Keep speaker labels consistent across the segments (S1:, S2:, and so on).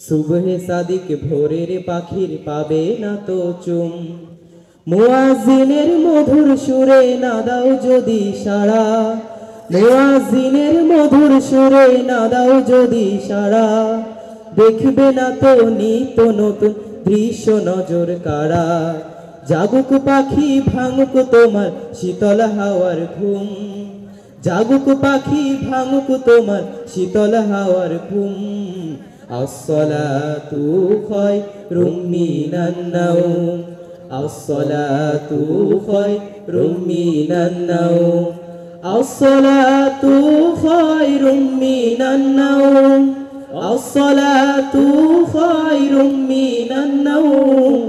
S1: সুবহে সাদিক ভোরের পাখির পাবে না তো চুম। মুয়াজ্জিনের মধুর সুরে না দাও যদি সাড়া, মুয়াজ্জিনের মধুর সুরে না দাও যদি সাড়া, দেখবে না তো নিত্য নতুন দৃশ্য নজর কাড়া। জাগুক পাখি ভাঙুক তোমার শীতল হাওয়ার ঘুম, জাগুক পাখি ভাঙুক তোমার শীতল হাওয়ার ঘুম। আসসালাতু খায়রুম মিনান নাওম, আসসালাতু খায়রুম মিনান নাওম, আসসালাতু খায়রুম মিনান নাওম, আসসালাতু খায়রুম মিনান নাওম,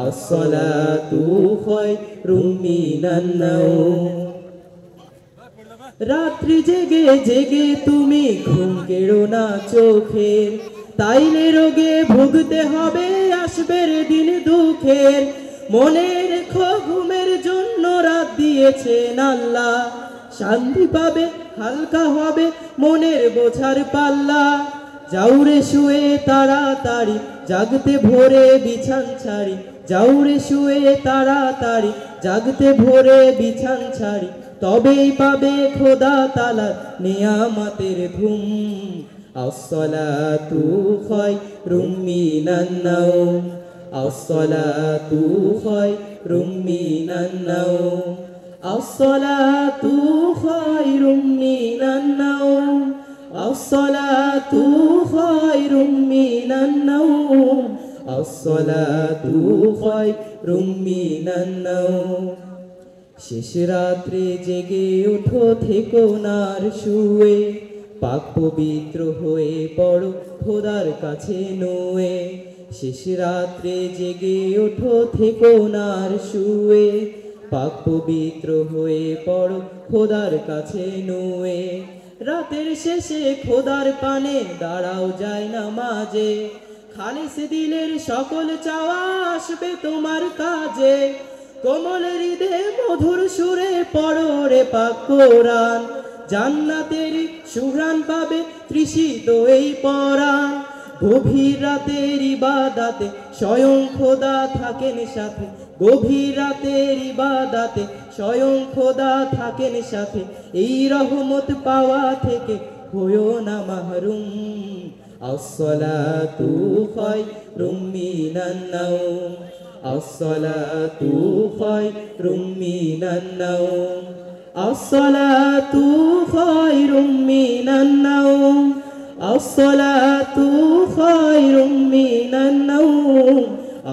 S1: আসসালাতু খায়রুম মিনান নাওম। রাত্রি জেগে জেগে তুমি ঘুম কেড়ো না চোখের, তাইলে রোগে ভুগতে হবে আসবের দিন দুঃখের। মনে রেখো ঘুমের জন্য রাত দিয়েছেন আল্লাহ, শান্তি পাবে হালকা হবে মনের বোঝার পাল্লা। যাওরে শুয়ে তাড়াতাড়ি জাগতে ভোরে বিছান ছাড়ি, যাওরে শুয়ে তাড়াতাড়ি জাগতে ভোরে বিছান ছাড়ি, তবেই পাবে খোদা তাআলার নিয়ামতের ঘুম। আসসালাতু খায়রুম মিনান নাওম, আসসালাতু খায়রুম মিনান নাওম, আসসালাতু খায়রুম মিনান নাওম, আসসালাতু খায়রুম মিনান নাওম, আসসালাতু খায়রুম মিনান নাওম। শেষ রাত্রে জেগে ওঠো থেকো না আর শুয়ে, পাক পবিত্র হয়ে পড়ো খোদার কাছে নুয়ে। শেষ রাত্রে জেগে ওঠো থেকো না আর শুয়ে, পাক পবিত্র হয়ে পড়ো খোদার কাছে নুয়ে। রাতের শেষে খোদার পানে দাঁড়াও যায় নামাজে, খালিস দিলের সকল চাওয়া আসবে তোমার কাজে। কোমল হৃদে মধুর সুরে পড়ো রে পাক কোরআন, জান্নাতের সুঘ্রাণ পাবে তৃষিত এই পরাণ। গভীর রাতের ইবাদাতে স্বয়ং খোদা থাকেন সাথে, গভীর রাতের ইবাদাতে স্বয়ং খোদা থাকেন সাথে। এই রহমত পাওয়া থেকে হয়ো না মাহরুম। আসসালাতু খায়রুম মিনান নাওম, আসসালাতু খায়রুম মিনান নাওম, আসসালাতু খায়রুম মিনান নাওম, আসসালাতু খায়রুম মিনান নাওম,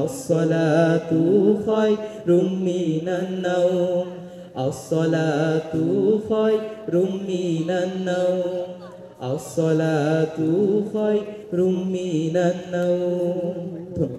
S1: আসসালাতু খায়রুম মিনান নাওম, আসসালাতু খায়রুম মিনান নাওম, আসসালাতু খায়রুম মিনান নাওম।